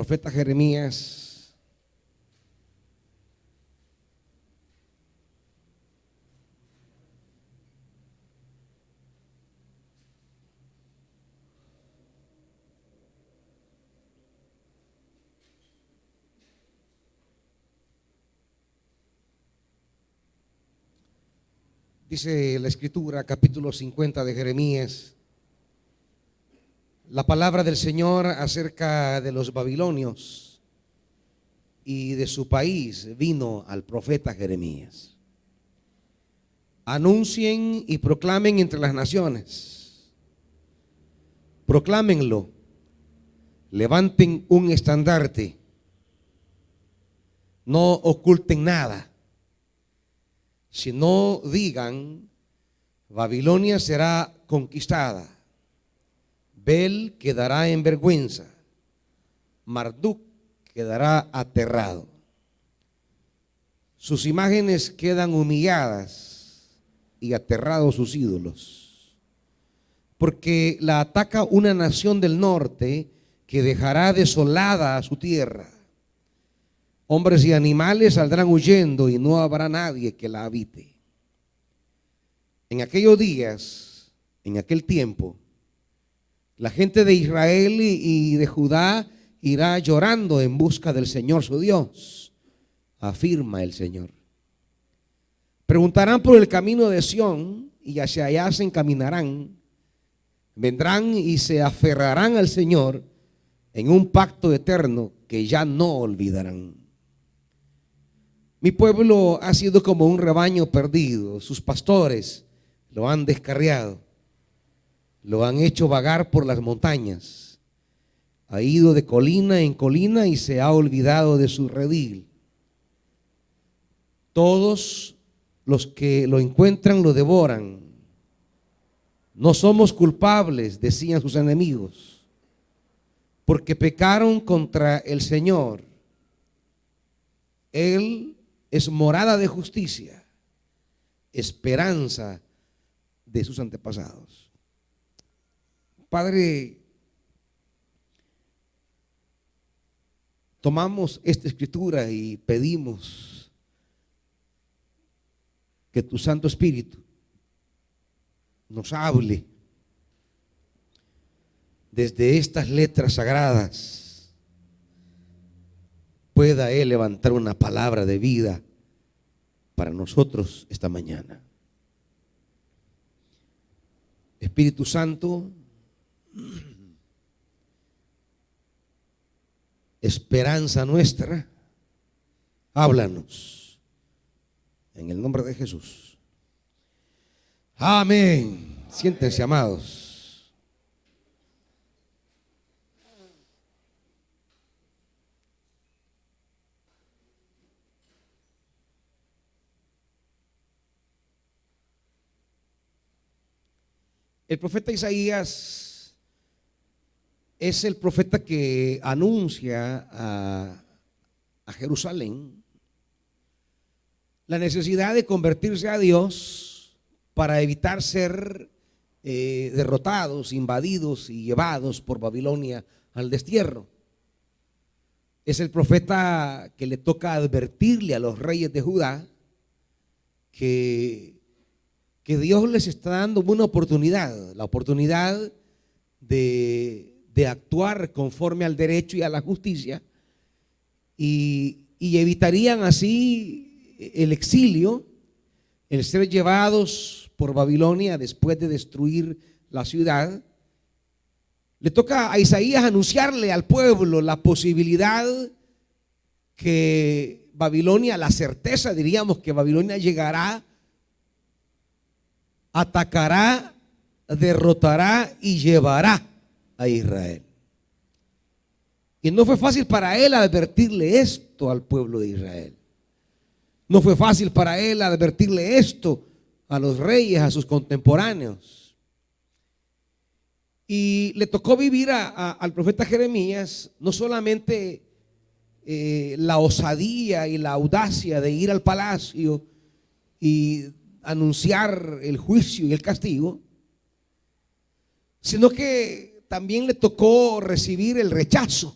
profeta Jeremías, dice la escritura, capítulo 50 de Jeremías, la palabra del Señor acerca de los babilonios y de su país vino al profeta Jeremías. Anuncien y proclamen entre las naciones, proclámenlo, levanten un estandarte, no oculten nada, sino digan: Babilonia será conquistada, Bel quedará en vergüenza, Marduk quedará aterrado. Sus imágenes quedan humilladas y aterrados sus ídolos, porque la ataca una nación del norte que dejará desolada a su tierra. Hombres y animales saldrán huyendo y no habrá nadie que la habite. En aquellos días, en aquel tiempo, la gente de Israel y de Judá irá llorando en busca del Señor su Dios, afirma el Señor. Preguntarán por el camino de Sión y hacia allá se encaminarán. Vendrán y se aferrarán al Señor en un pacto eterno que ya no olvidarán. Mi pueblo ha sido como un rebaño perdido, sus pastores lo han descarriado. Lo han hecho vagar por las montañas. Ha ido de colina en colina y se ha olvidado de su redil. Todos los que lo encuentran lo devoran. No somos culpables, decían sus enemigos, porque pecaron contra el Señor. Él es morada de justicia, esperanza de sus antepasados. Padre, tomamos esta escritura y pedimos que tu Santo Espíritu nos hable desde estas letras sagradas. Pueda Él levantar una palabra de vida para nosotros esta mañana. Espíritu Santo, esperanza nuestra, háblanos en el nombre de Jesús. Amén. Siéntense, amados. El profeta Isaías es el profeta que anuncia a Jerusalén la necesidad de convertirse a Dios para evitar ser derrotados, invadidos y llevados por Babilonia al destierro. Es el profeta que le toca advertirle a los reyes de Judá que Dios les está dando una oportunidad, la oportunidad de actuar conforme al derecho y a la justicia, y evitarían así el exilio, el ser llevados por Babilonia después de destruir la ciudad. Le toca a Isaías anunciarle al pueblo la posibilidad que Babilonia, la certeza, diríamos, que Babilonia llegará, atacará, derrotará y llevará a Israel. Y no fue fácil para él advertirle esto al pueblo de Israel. No fue fácil para él advertirle esto a los reyes, a sus contemporáneos. Y le tocó vivir al profeta Jeremías no solamente la osadía y la audacia de ir al palacio y anunciar el juicio y el castigo, sino que también le tocó recibir el rechazo.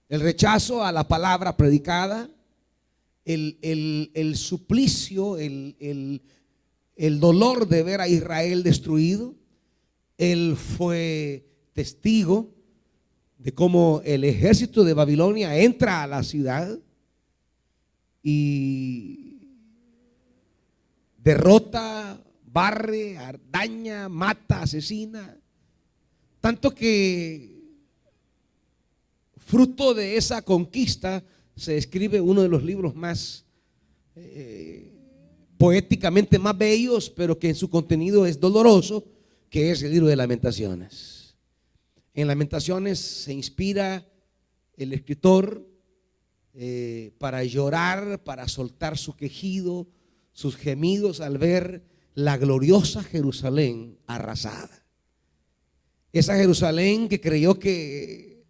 el rechazo a la palabra predicada, el suplicio, el dolor de ver a Israel destruido. Él fue testigo de cómo el ejército de Babilonia entra a la ciudad y derrota, barre, daña, mata, asesina. Tanto que fruto de esa conquista se escribe uno de los libros más poéticamente más bellos, pero que en su contenido es doloroso, que es el libro de Lamentaciones. En Lamentaciones se inspira el escritor para llorar, para soltar su quejido, sus gemidos al ver la gloriosa Jerusalén arrasada. Esa Jerusalén que creyó que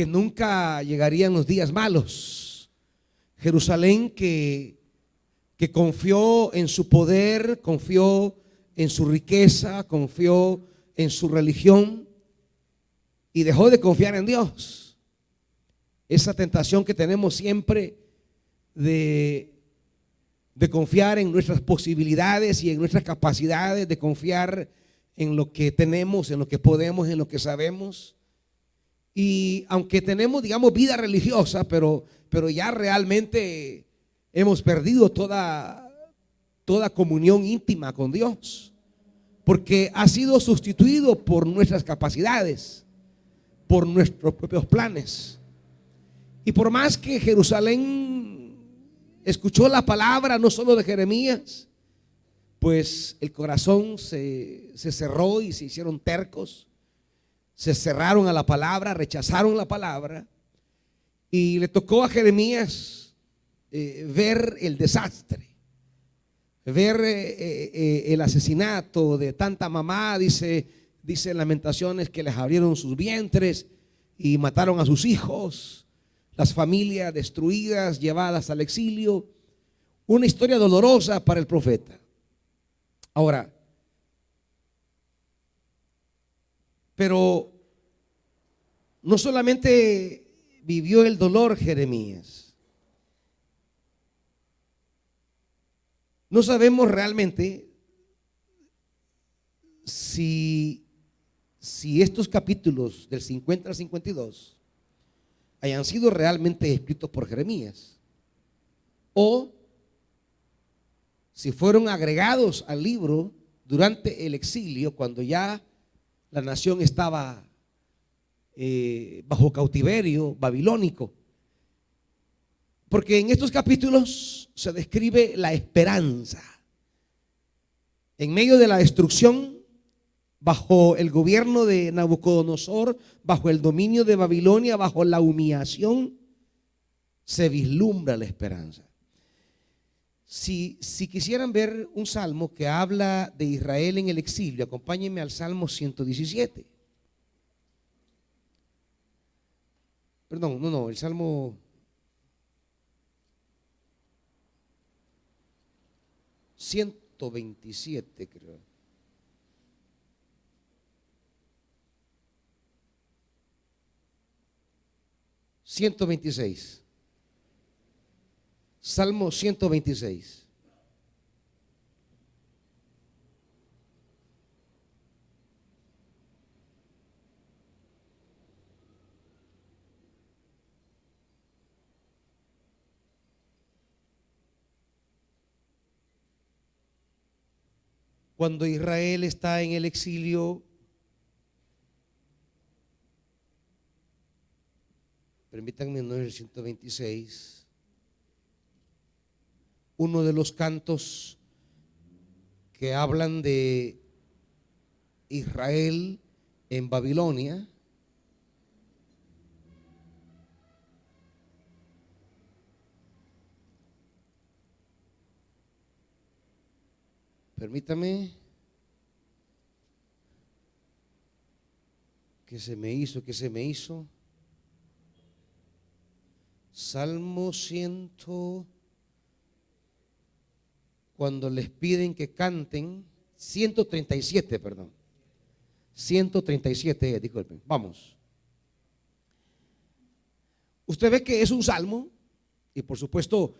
nunca llegarían los días malos. Jerusalén que confió en su poder, confió en su riqueza, confió en su religión y dejó de confiar en Dios. Esa tentación que tenemos siempre de confiar en nuestras posibilidades y en nuestras capacidades, de confiar en lo que tenemos, en lo que podemos, en lo que sabemos. Y aunque tenemos, digamos, vida religiosa, pero ya realmente hemos perdido toda comunión íntima con Dios, porque ha sido sustituido por nuestras capacidades, por nuestros propios planes. Y por más que Jerusalén escuchó la palabra no solo de Jeremías, pues el corazón se cerró y se hicieron tercos. Se cerraron a la palabra, rechazaron la palabra, y le tocó a Jeremías ver el desastre, ver el asesinato de tanta mamá. Dice en Lamentaciones que les abrieron sus vientres y mataron a sus hijos, las familias destruidas, llevadas al exilio. Una historia dolorosa para el profeta. Ahora, pero no solamente vivió el dolor Jeremías. No sabemos realmente si estos capítulos del 50 al 52 hayan sido realmente escritos por Jeremías, o si fueron agregados al libro durante el exilio, cuando ya la nación estaba bajo cautiverio babilónico. Porque en estos capítulos se describe la esperanza en medio de la destrucción, bajo el gobierno de Nabucodonosor, bajo el dominio de Babilonia, bajo la humillación, se vislumbra la esperanza. Si quisieran ver un salmo que habla de Israel en el exilio, acompáñenme al Salmo 117. Perdón, no, el Salmo 127, creo. (126) Salmo 126. Cuando Israel está en el exilio, permítanme, no es el 126, uno de los cantos que hablan de Israel en Babilonia. Permítame, que se me hizo. Salmo 100, cuando les piden que canten, 137, perdón. 137, disculpen, vamos. Usted ve que es un salmo y por supuesto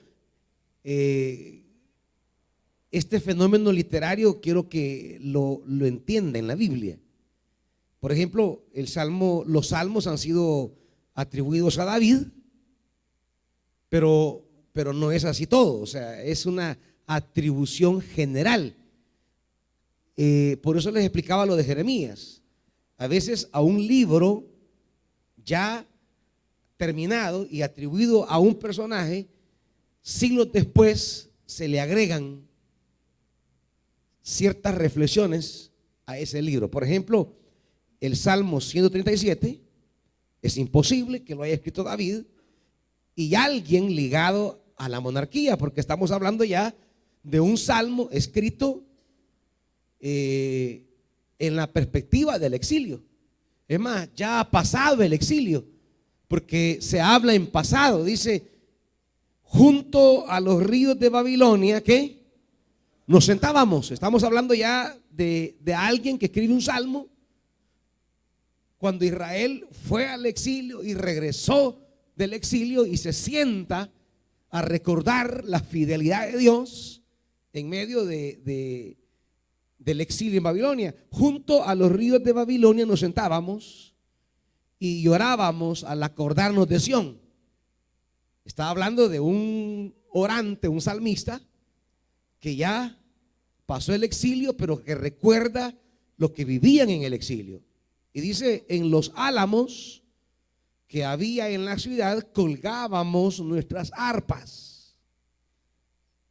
este fenómeno literario quiero que lo entienda en la Biblia. Por ejemplo, los salmos han sido atribuidos a David, pero no es así todo, o sea, es una atribución general. Por eso les explicaba lo de Jeremías. A veces a un libro ya terminado y atribuido a un personaje, siglos después se le agregan ciertas reflexiones a ese libro. Por ejemplo, el Salmo 137 es imposible que lo haya escrito David y alguien ligado a la monarquía, porque estamos hablando ya de un salmo escrito en la perspectiva del exilio. Es más, ya ha pasado el exilio, porque se habla en pasado. Dice, junto a los ríos de Babilonia, ¿qué? Nos sentábamos. Estamos hablando ya de alguien que escribe un salmo cuando Israel fue al exilio y regresó del exilio y se sienta a recordar la fidelidad de Dios en medio del exilio en Babilonia. Junto a los ríos de Babilonia nos sentábamos y llorábamos al acordarnos de Sión. Estaba hablando de un orante, un salmista que ya pasó el exilio, pero que recuerda lo que vivían en el exilio. Y dice, en los álamos que había en la ciudad colgábamos nuestras arpas.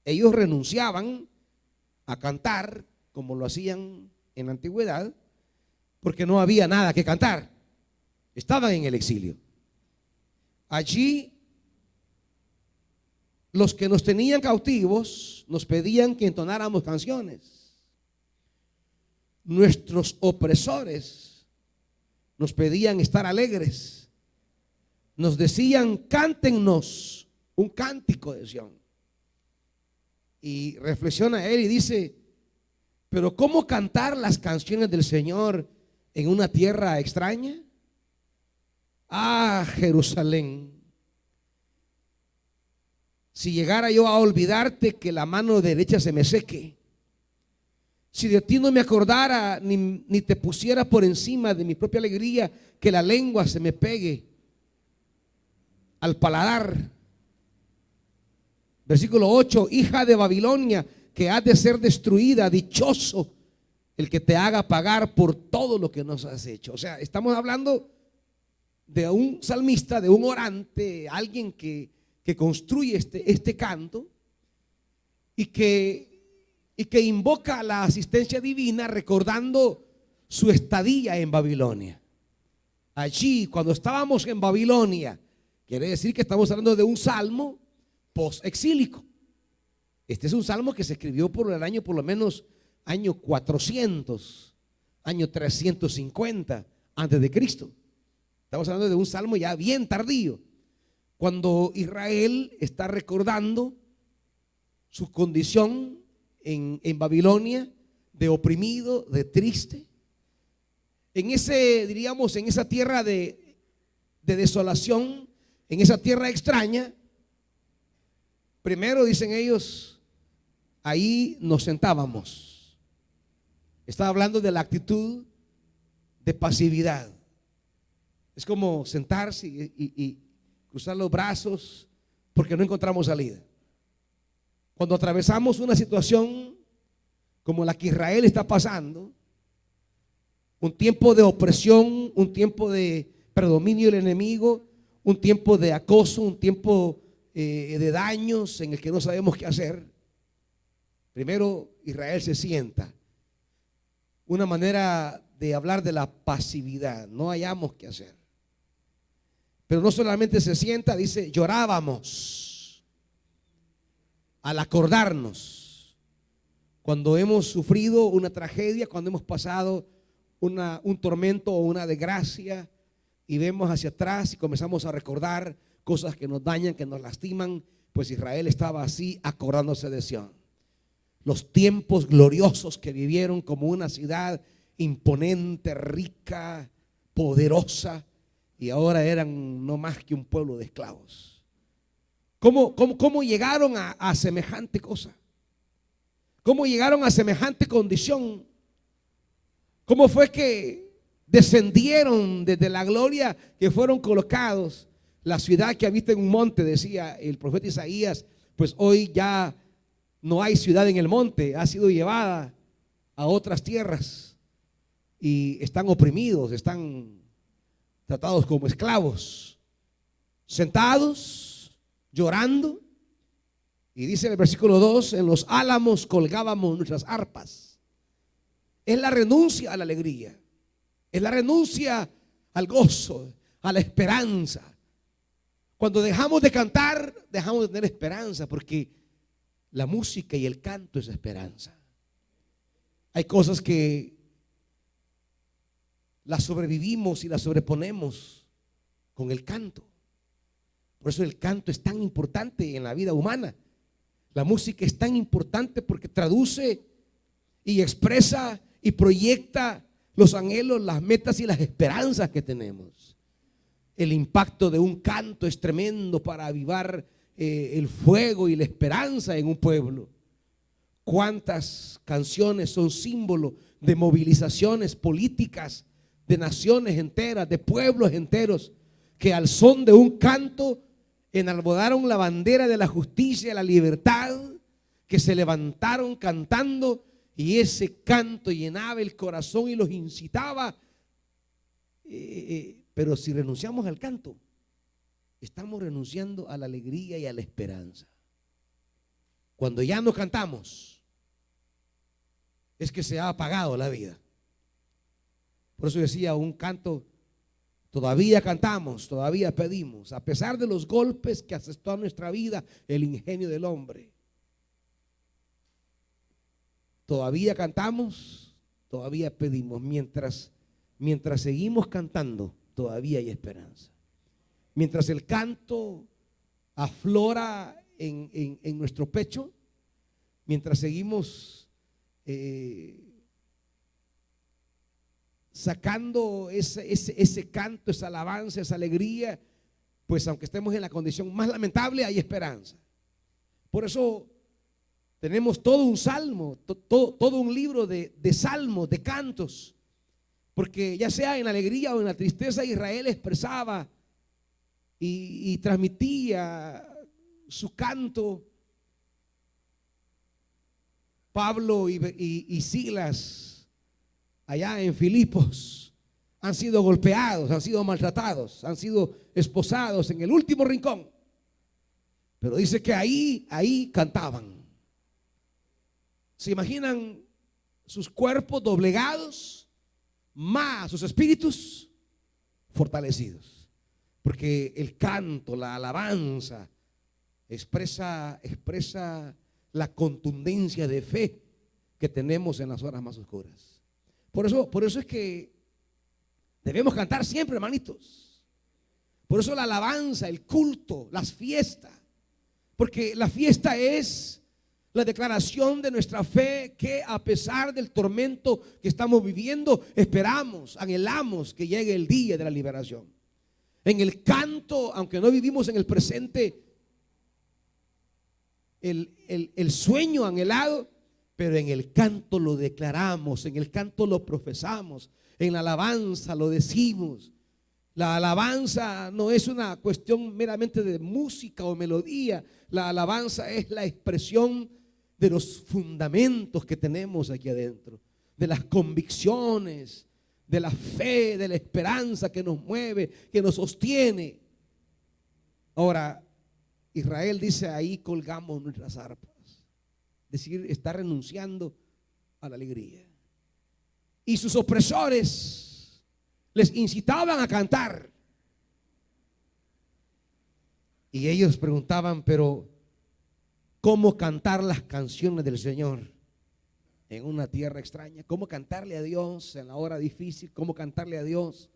Ellos renunciaban a cantar como lo hacían en la antigüedad, porque no había nada que cantar. Estaban en el exilio. Allí los que nos tenían cautivos nos pedían que entonáramos canciones. Nuestros opresores nos pedían estar alegres. Nos decían, cántennos un cántico de Sión. Y reflexiona él y dice, pero ¿cómo cantar las canciones del Señor en una tierra extraña? Ah, Jerusalén, si llegara yo a olvidarte, que la mano derecha se me seque. Si de ti no me acordara, ni te pusiera por encima de mi propia alegría, que la lengua se me pegue al paladar. Versículo 8, hija de Babilonia, que has de ser destruida, dichoso el que te haga pagar por todo lo que nos has hecho. O sea, estamos hablando de un salmista, de un orante, alguien que construye este canto y que invoca la asistencia divina recordando su estadía en Babilonia. Allí, cuando estábamos en Babilonia, quiere decir que estamos hablando de un salmo post-exílico. Este es un salmo que se escribió por el año, por lo menos, año 400, año 350 antes de Cristo. Estamos hablando de un salmo ya bien tardío, cuando Israel está recordando su condición en Babilonia, de oprimido, de triste, en diríamos, en esa tierra de desolación, en esa tierra extraña. Primero, dicen ellos, ahí nos sentábamos. Está hablando de la actitud de pasividad. Es como sentarse y cruzar los brazos porque no encontramos salida. Cuando atravesamos una situación como la que Israel está pasando, un tiempo de opresión, un tiempo de predominio del enemigo, un tiempo de acoso, un tiempo de daños en el que no sabemos qué hacer, primero Israel se sienta. Una manera de hablar de la pasividad, no hayamos qué hacer. Pero no solamente se sienta, dice, llorábamos al acordarnos cuando hemos sufrido una tragedia, cuando hemos pasado un tormento o una desgracia y vemos hacia atrás y comenzamos a recordar cosas que nos dañan, que nos lastiman. Pues Israel estaba así acordándose de Sión, los tiempos gloriosos que vivieron como una ciudad imponente, rica, poderosa, y ahora eran no más que un pueblo de esclavos. ¿Cómo llegaron a semejante cosa? ¿Cómo llegaron a semejante condición? ¿Cómo fue que descendieron desde la gloria que fueron colocados? La ciudad que habita en un monte, decía el profeta Isaías, pues hoy ya no hay ciudad en el monte, ha sido llevada a otras tierras y están oprimidos, están tratados como esclavos, sentados, llorando. Y dice en el versículo 2, en los álamos colgábamos nuestras arpas. Es la renuncia a la alegría, es la renuncia al gozo, a la esperanza. Cuando dejamos de cantar, dejamos de tener esperanza, porque la música y el canto es esperanza. Hay cosas que las sobrevivimos y las sobreponemos con el canto. Por eso el canto es tan importante en la vida humana. La música es tan importante porque traduce y expresa y proyecta los anhelos, las metas y las esperanzas que tenemos. El impacto de un canto es tremendo para avivar el fuego y la esperanza en un pueblo. Cuántas canciones son símbolo de movilizaciones políticas de naciones enteras, de pueblos enteros, que al son de un canto enarbodaron la bandera de la justicia, la libertad, que se levantaron cantando, y ese canto llenaba el corazón y los incitaba. Pero si renunciamos al canto, estamos renunciando a la alegría y a la esperanza. Cuando ya no cantamos, es que se ha apagado la vida. Por eso decía, un canto, todavía cantamos, todavía pedimos, a pesar de los golpes que asestó a nuestra vida el ingenio del hombre. Todavía cantamos, todavía pedimos. Mientras seguimos cantando, todavía hay esperanza. Mientras el canto aflora en nuestro pecho, mientras seguimos sacando ese canto, esa alabanza, esa alegría, pues aunque estemos en la condición más lamentable, hay esperanza. Por eso tenemos todo un salmo, todo un libro de salmos, de cantos, porque ya sea en la alegría o en la tristeza, Israel expresaba y transmitía su canto. Pablo y Silas allá en Filipos han sido golpeados, han sido maltratados, han sido esposados en el último rincón, pero dice que ahí cantaban. ¿Se imaginan sus cuerpos doblegados, más sus espíritus fortalecidos? Porque el canto, la alabanza expresa la contundencia de fe que tenemos en las horas más oscuras. Por eso es que debemos cantar siempre, hermanitos. Por eso la alabanza, el culto, las fiestas, porque la fiesta es la declaración de nuestra fe, que a pesar del tormento que estamos viviendo, esperamos, anhelamos que llegue el día de la liberación. En el canto, aunque no vivimos en el presente el sueño anhelado, pero en el canto lo declaramos, en el canto lo profesamos, en la alabanza lo decimos. La alabanza no es una cuestión meramente de música o melodía. La alabanza es la expresión de los fundamentos que tenemos aquí adentro, de las convicciones, de la fe, de la esperanza que nos mueve, que nos sostiene. Ahora, Israel dice, ahí colgamos nuestras arpas. Es decir, está renunciando a la alegría. Y sus opresores les incitaban a cantar. Y ellos preguntaban, pero ¿cómo cantar las canciones del Señor en una tierra extraña? ¿Cómo cantarle a Dios en la hora difícil? ¿Cómo cantarle a Dios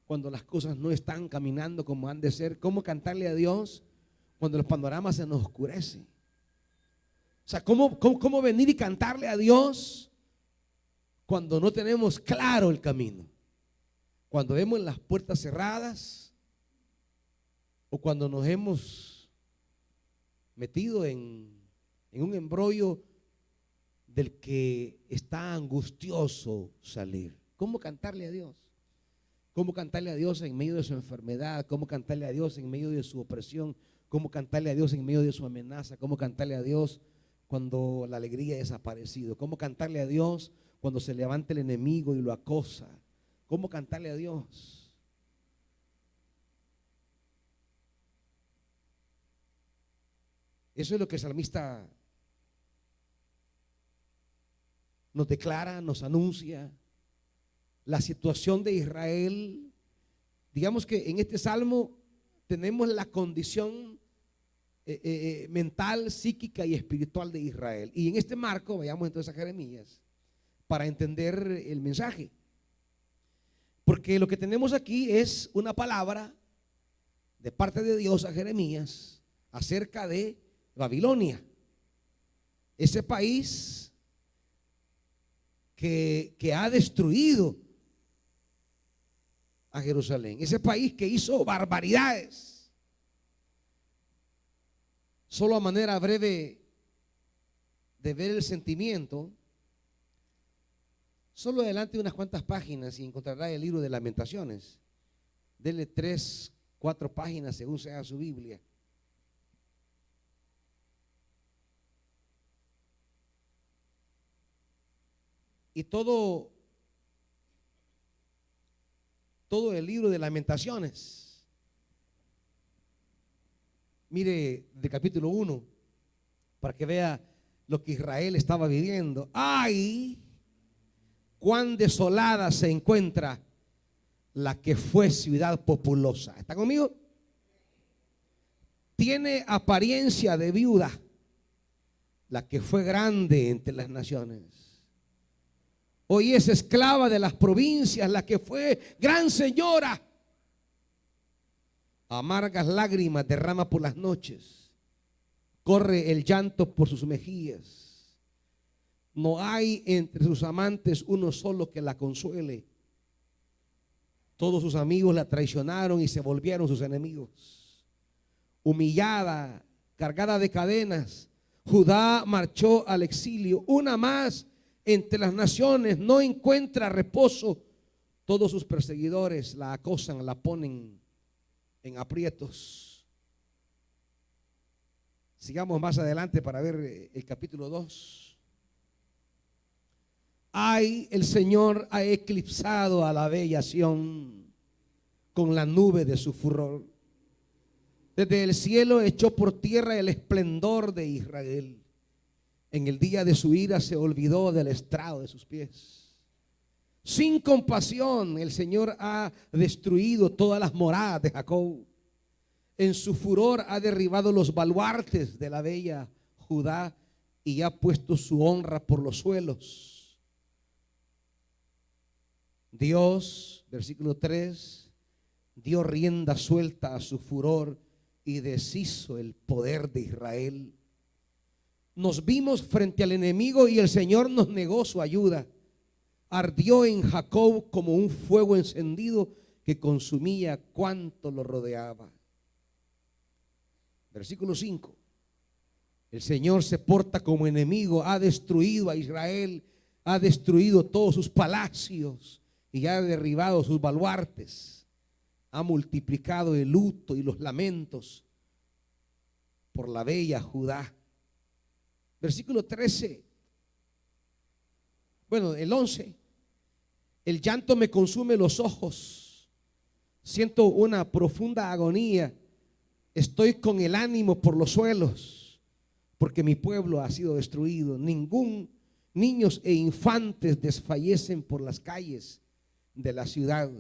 cuando las cosas no están caminando como han de ser? ¿Cómo cantarle a Dios cuando el panorama se nos oscurece? O sea, ¿cómo venir y cantarle a Dios cuando no tenemos claro el camino? cuando vemos las puertas cerradas o cuando nos hemos metido en un embrollo del que está angustioso salir. ¿Cómo cantarle a Dios? ¿Cómo cantarle a Dios en medio de su enfermedad? ¿Cómo cantarle a Dios en medio de su opresión? ¿Cómo cantarle a Dios en medio de su amenaza? ¿Cómo cantarle a Dios cuando la alegría ha desaparecido? ¿Cómo cantarle a Dios cuando se levanta el enemigo y lo acosa? ¿Cómo cantarle a Dios? Eso es lo que el salmista nos declara, nos anuncia. La situación de Israel. Digamos que en este salmo tenemos la condición mental, psíquica y espiritual de Israel. Y en este marco, vayamos entonces a Jeremías para entender el mensaje. Porque lo que tenemos aquí es una palabra de parte de Dios a Jeremías acerca de Babilonia, ese país que ha destruido a Jerusalén, ese país que hizo barbaridades. Solo a manera breve de ver el sentimiento, solo adelante unas cuantas páginas y encontrará el libro de Lamentaciones. Dele 3, 4 páginas según sea su Biblia. Y todo el libro de Lamentaciones. Mire de capítulo 1 para que vea lo que Israel estaba viviendo. ¡Ay! Cuán desolada se encuentra la que fue ciudad populosa. ¿Está conmigo? Tiene apariencia de viuda la que fue grande entre las naciones. Hoy es esclava de las provincias la que fue gran señora. Amargas lágrimas derrama por las noches. Corre el llanto por sus mejillas. No hay entre sus amantes uno solo que la consuele. Todos sus amigos la traicionaron y se volvieron sus enemigos. Humillada, cargada de cadenas, Judá marchó al exilio. Una más entre las naciones, no encuentra reposo. Todos sus perseguidores la acosan, la ponen en aprietos. Sigamos más adelante para ver el capítulo 2. Ay, el Señor ha eclipsado a la bella Sión con la nube de su furor. Desde el cielo echó por tierra el esplendor de Israel. En el día de su ira se olvidó del estrado de sus pies. Sin compasión el Señor ha destruido todas las moradas de Jacob. En su furor ha derribado los baluartes de la bella Judá y ha puesto su honra por los suelos. Dios, versículo 3, dio rienda suelta a su furor y deshizo el poder de Israel. Nos vimos frente al enemigo y el Señor nos negó su ayuda. Ardió en Jacob como un fuego encendido que consumía cuanto lo rodeaba. Versículo 5. El Señor se porta como enemigo, ha destruido a Israel, ha destruido todos sus palacios y ha derribado sus baluartes. Ha multiplicado el luto y los lamentos por la bella Judá. Versículo 13. Bueno, el 11. El llanto me consume los ojos. Siento una profunda agonía. Estoy con el ánimo por los suelos, porque mi pueblo ha sido destruido. Niños e infantes desfallecen por las calles de la ciudad.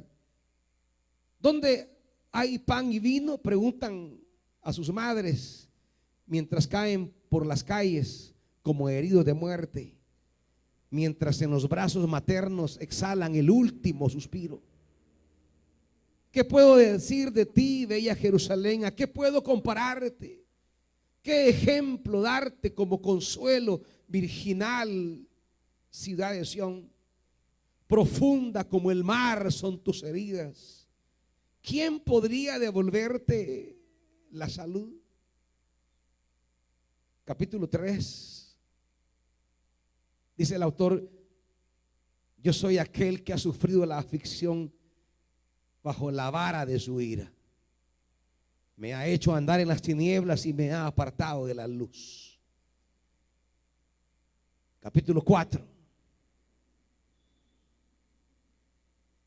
¿Dónde hay pan y vino?, preguntan a sus madres mientras caen por las calles como heridos de muerte, mientras en los brazos maternos exhalan el último suspiro. ¿Qué puedo decir de ti, bella Jerusalén? ¿A qué puedo compararte? ¿Qué ejemplo darte como consuelo, virginal ciudad de Sión? profunda como el mar son tus heridas. ¿Quién podría devolverte la salud? Capítulo 3. Dice el autor: yo soy aquel que ha sufrido la aflicción bajo la vara de su ira. Me ha hecho andar en las tinieblas y me ha apartado de la luz. Capítulo 4.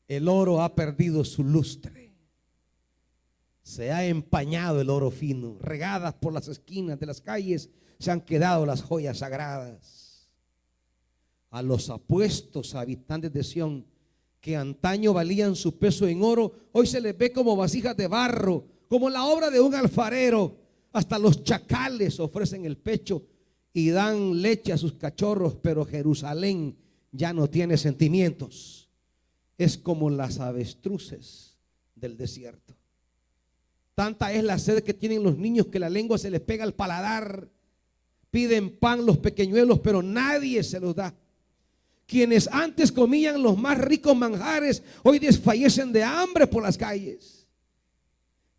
El oro ha perdido su lustre. Se ha empañado el oro fino. Regadas por las esquinas de las calles se han quedado las joyas sagradas. A los apuestos habitantes de Sión, que antaño valían su peso en oro, hoy se les ve como vasijas de barro, como la obra de un alfarero. Hasta los chacales ofrecen el pecho y dan leche a sus cachorros, pero Jerusalén ya no tiene sentimientos. Es como las avestruces del desierto. Tanta es la sed que tienen los niños que la lengua se les pega al paladar. Piden pan los pequeñuelos, pero nadie se los da. Quienes antes comían los más ricos manjares, hoy desfallecen de hambre por las calles.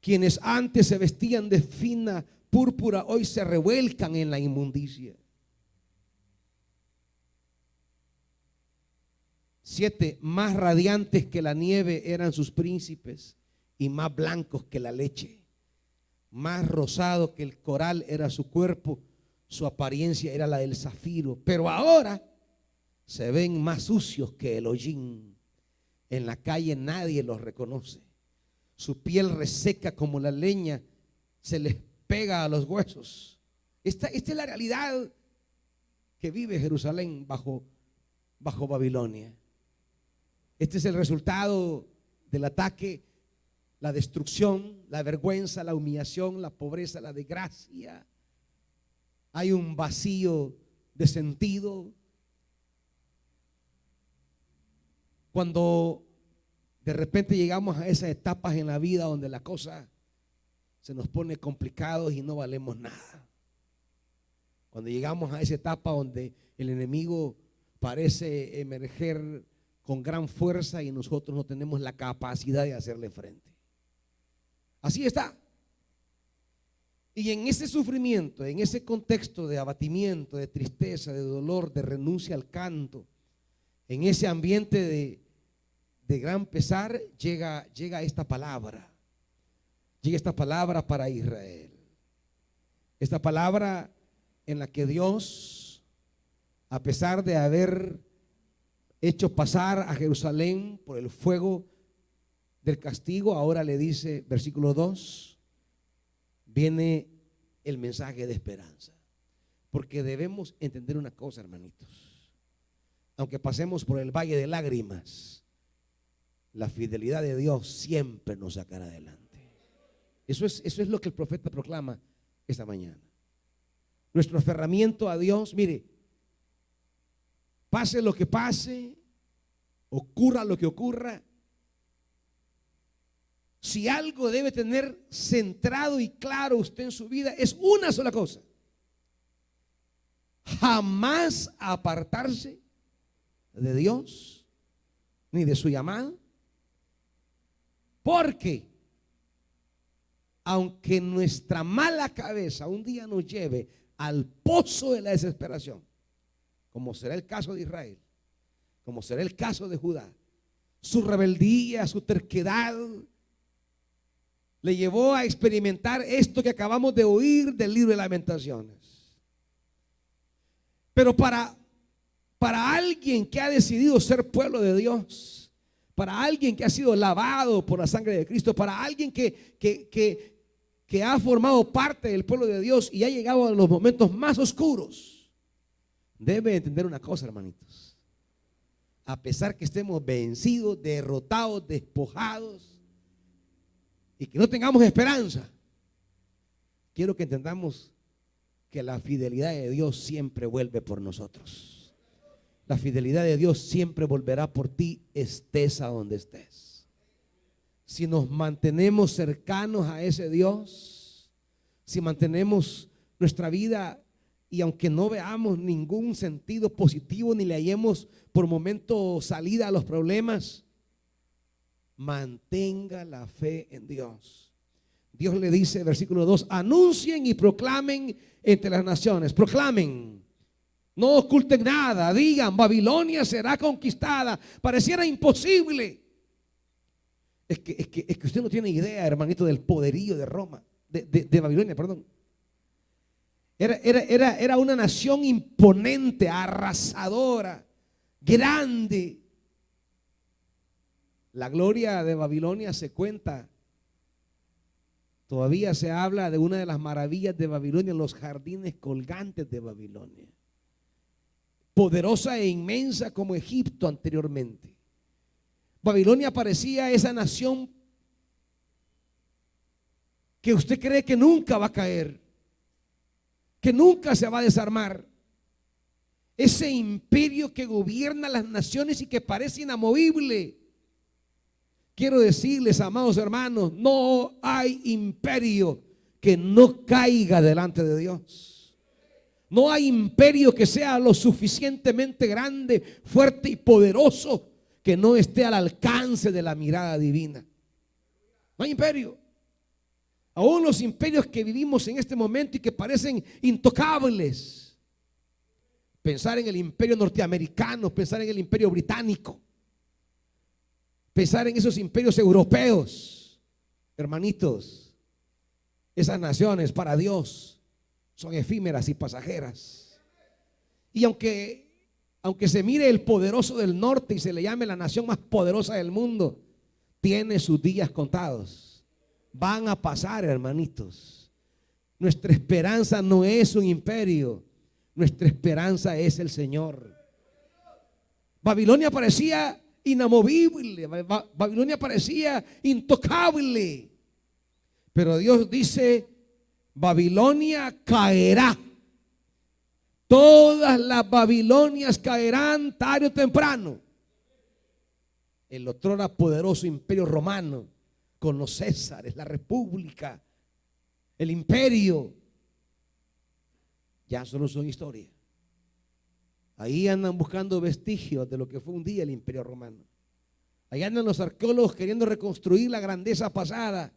Quienes antes se vestían de fina púrpura, hoy se revuelcan en la inmundicia. 7. Más radiantes que la nieve eran sus príncipes, y más blancos que la leche. Más rosado que el coral era su cuerpo, su apariencia era la del zafiro. Pero ahora se ven más sucios que el hollín. En la calle nadie los reconoce. Su piel reseca como la leña, se les pega a los huesos. Esta es la realidad que vive Jerusalén bajo Babilonia. Este es el resultado del ataque, la destrucción, la vergüenza, la humillación, la pobreza, la desgracia. Hay un vacío de sentido. Cuando de repente llegamos a esas etapas en la vida donde la cosa se nos pone complicado y no valemos nada. Cuando llegamos a esa etapa donde el enemigo parece emerger con gran fuerza y nosotros no tenemos la capacidad de hacerle frente. Así está. Y en ese sufrimiento, en ese contexto de abatimiento, de tristeza, de dolor, de renuncia al canto, en ese ambiente de gran pesar, llega esta palabra. Llega esta palabra para Israel. Esta palabra en la que Dios, a pesar de haber hecho pasar a Jerusalén por el fuego del castigo, ahora le dice, versículo 2, viene el mensaje de esperanza. Porque debemos entender una cosa, hermanitos. Aunque pasemos por el valle de lágrimas, la fidelidad de Dios siempre nos sacará adelante. Eso es lo que el profeta proclama esta mañana. Nuestro aferramiento a Dios, mire, pase lo que pase, ocurra lo que ocurra, si algo debe tener centrado y claro usted en su vida, es una sola cosa: jamás apartarse de Dios ni de su llamado. Porque aunque nuestra mala cabeza un día nos lleve al pozo de la desesperación, como será el caso de Israel, como será el caso de Judá, su rebeldía, su terquedad le llevó a experimentar esto que acabamos de oír del libro de Lamentaciones. Pero para alguien que ha decidido ser pueblo de Dios, para alguien que ha sido lavado por la sangre de Cristo, para alguien que ha formado parte del pueblo de Dios y ha llegado a los momentos más oscuros, debe entender una cosa, hermanitos. A pesar que estemos vencidos, derrotados, despojados y que no tengamos esperanza, quiero que entendamos que la fidelidad de Dios siempre vuelve por nosotros. La fidelidad de Dios siempre volverá por ti, estés a donde estés. Si nos mantenemos cercanos a ese Dios, si mantenemos nuestra vida Y aunque no veamos ningún sentido positivo ni le hallemos por momento salida a los problemas, mantenga la fe en Dios. Dios le dice, versículo 2, anuncien y proclamen entre las naciones. Proclamen, no oculten nada. Digan, Babilonia será conquistada. Pareciera imposible. Es que usted no tiene idea, hermanito, del poderío de Roma, de Babilonia, perdón. Era una nación imponente, arrasadora, grande. La gloria de Babilonia se cuenta. Todavía se habla de una de las maravillas de Babilonia, los jardines colgantes de Babilonia. Poderosa e inmensa como Egipto anteriormente. Babilonia parecía esa nación que usted cree que nunca va a caer, que nunca se va a desarmar. Ese imperio que gobierna las naciones y que parece inamovible. Quiero decirles, amados hermanos, no hay imperio que no caiga delante de Dios. No hay imperio que sea lo suficientemente grande, fuerte y poderoso que no esté al alcance de la mirada divina. No hay imperio. Aún los imperios que vivimos en este momento y que parecen intocables. Pensar en el imperio norteamericano, pensar en el imperio británico, pensar en esos imperios europeos. Hermanitos, esas naciones para Dios son efímeras y pasajeras. Y aunque se mire el poderoso del norte y se le llame la nación más poderosa del mundo, tiene sus días contados. Van a pasar, hermanitos. Nuestra esperanza no es un imperio, nuestra esperanza es el Señor. Babilonia parecía inamovible, Babilonia parecía intocable, pero Dios dice, Babilonia caerá. Todas las Babilonias caerán tarde o temprano. El otrora poderoso imperio romano, con los Césares, la república, el imperio, ya solo son historia. Ahí andan buscando vestigios de lo que fue un día el imperio romano. Ahí andan los arqueólogos queriendo reconstruir la grandeza pasada.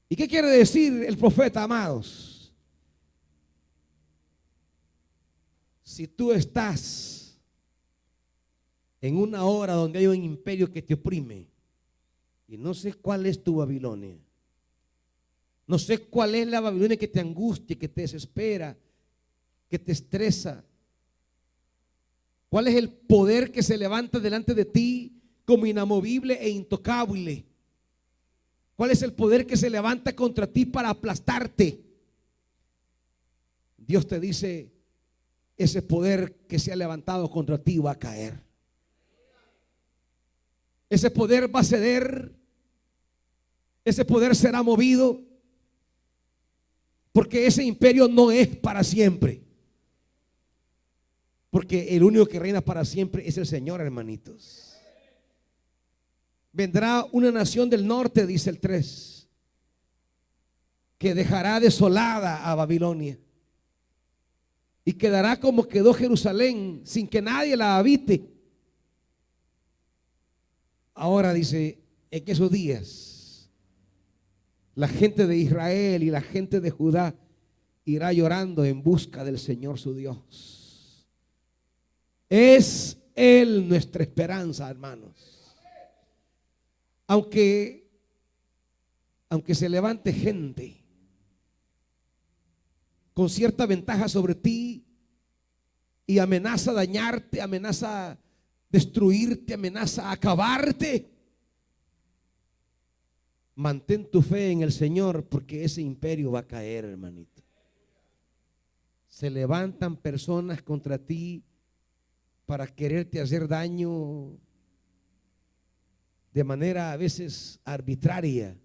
¿Y qué quiere decir el profeta, amados? Si tú estás en una hora donde hay un imperio que te oprime, y no sé cuál es tu Babilonia, no sé cuál es la Babilonia que te angustia, que te desespera, que te estresa, cuál es el poder que se levanta delante de ti como inamovible e intocable, cuál es el poder que se levanta contra ti para aplastarte. Dios te dice, ese poder que se ha levantado contra ti va a caer. Ese poder va a ceder, ese poder será movido, porque ese imperio no es para siempre. Porque el único que reina para siempre es el Señor, hermanitos. Vendrá una nación del norte, dice el 3, que dejará desolada a Babilonia y quedará como quedó Jerusalén, sin que nadie la habite. Ahora dice, en esos días, la gente de Israel y la gente de Judá irá llorando en busca del Señor su Dios. Es Él nuestra esperanza, hermanos. Aunque se levante gente con cierta ventaja sobre ti y amenaza dañarte, amenaza destruirte, amenaza acabarte, mantén tu fe en el Señor, porque ese imperio va a caer, hermanito. Se levantan personas contra ti para quererte hacer daño de manera a veces arbitraria.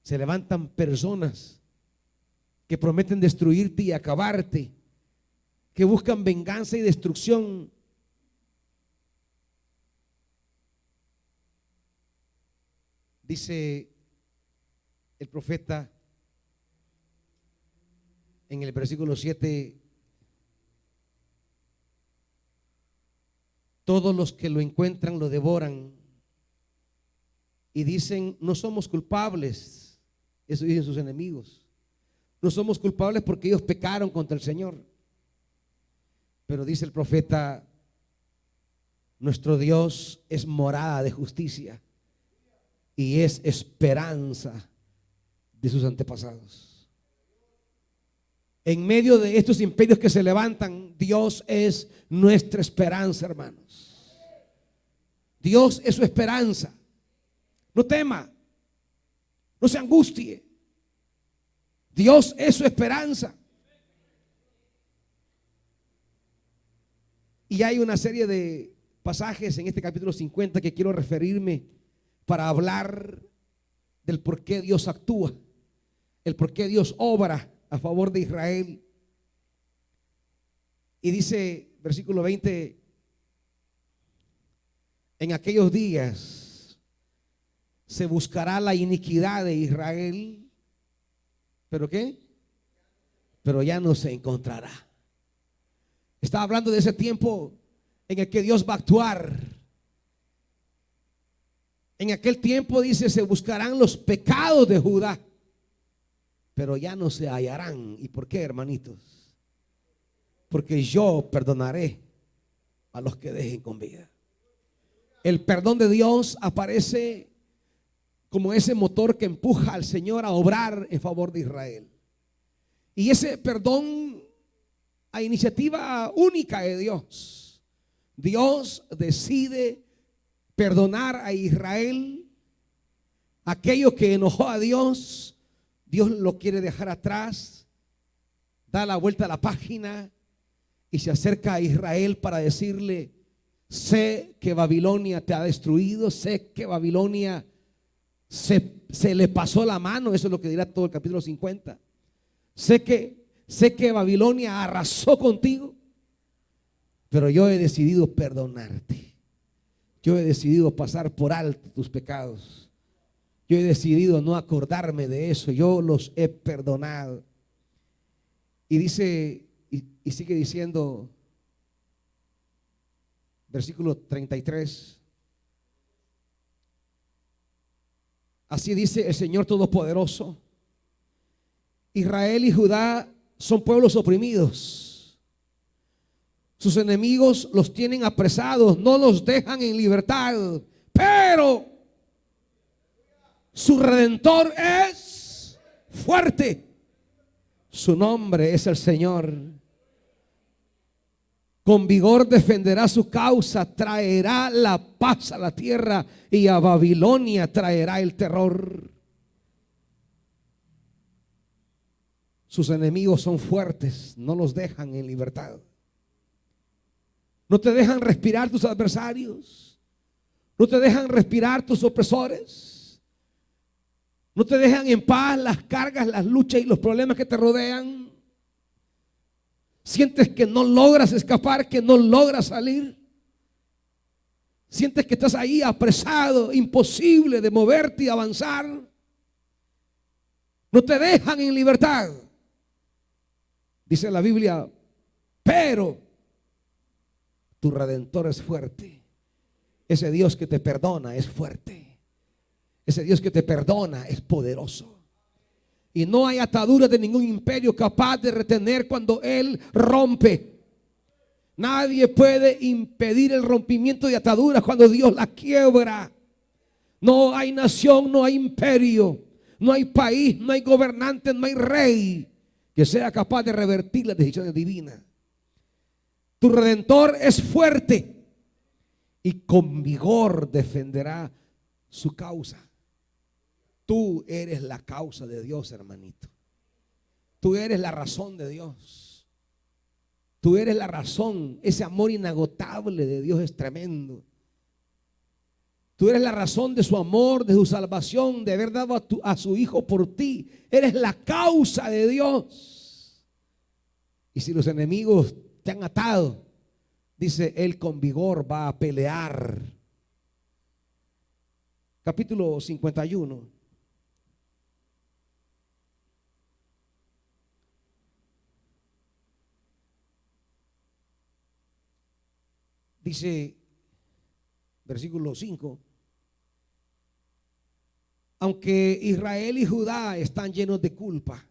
Se levantan personas que prometen destruirte y acabarte, que buscan venganza y destrucción. Dice el profeta en el versículo 7, todos los que lo encuentran lo devoran y dicen, no somos culpables. Eso dicen sus enemigos. No somos culpables porque ellos pecaron contra el Señor. Pero dice el profeta, nuestro Dios es morada de justicia y es esperanza de sus antepasados. En medio de estos imperios que se levantan, Dios es nuestra esperanza, hermanos. Dios es su esperanza. No tema, no se angustie. Dios es su esperanza. Y hay una serie de pasajes en este capítulo 50 que quiero referirme para hablar del por qué Dios actúa, el por qué Dios obra a favor de Israel. Y dice, versículo 20, en aquellos días se buscará la iniquidad de Israel, ¿pero qué? Pero ya no se encontrará. Está hablando de ese tiempo en el que Dios va a actuar. En aquel tiempo dice, se buscarán los pecados de Judá, pero ya no se hallarán. ¿Y por qué, hermanitos? Porque yo perdonaré a los que dejen con vida. El perdón de Dios aparece como ese motor que empuja al Señor a obrar en favor de Israel. Y ese perdón a iniciativa única de Dios. Dios decide perdonar a Israel. Aquello que enojó a Dios, Dios lo quiere dejar atrás, da la vuelta a la página y se acerca a Israel para decirle, sé que Babilonia te ha destruido, sé que Babilonia se le pasó la mano. Eso es lo que dirá todo el capítulo 50. Sé que Babilonia arrasó contigo, pero yo he decidido perdonarte. Yo he decidido pasar por alto tus pecados. Yo he decidido no acordarme de eso. Yo los he perdonado. Y dice, y sigue diciendo, versículo 33. Así dice el Señor Todopoderoso: Israel y Judá son pueblos oprimidos. Sus enemigos los tienen apresados, no los dejan en libertad. Pero su Redentor es fuerte. Su nombre es el Señor. Con vigor defenderá su causa, traerá la paz a la tierra y a Babilonia traerá el terror. Sus enemigos son fuertes, no los dejan en libertad. No te dejan respirar tus adversarios. No te dejan respirar tus opresores. No te dejan en paz las cargas, las luchas y los problemas que te rodean. Sientes que no logras escapar, que no logras salir. Sientes que estás ahí apresado, imposible de moverte y avanzar. No te dejan en libertad. Dice la Biblia, pero tu Redentor es fuerte. Ese Dios que te perdona es fuerte. Ese Dios que te perdona es poderoso. Y no hay ataduras de ningún imperio capaz de retener cuando Él rompe. Nadie puede impedir el rompimiento de ataduras cuando Dios las quiebra. No hay nación, no hay imperio, no hay país, no hay gobernante, no hay rey que sea capaz de revertir las decisiones divinas. Tu Redentor es fuerte y con vigor defenderá su causa. Tú eres la causa de Dios, hermanito. Tú eres la razón de Dios. Tú eres la razón. Ese amor inagotable de Dios es tremendo. Tú eres la razón de su amor, de su salvación, de haber dado a su Hijo por ti. Eres la causa de Dios. Y si los enemigos te han atado, dice, Él con vigor va a pelear. Capítulo 51. Dice, versículo 5, aunque Israel y Judá están llenos de culpa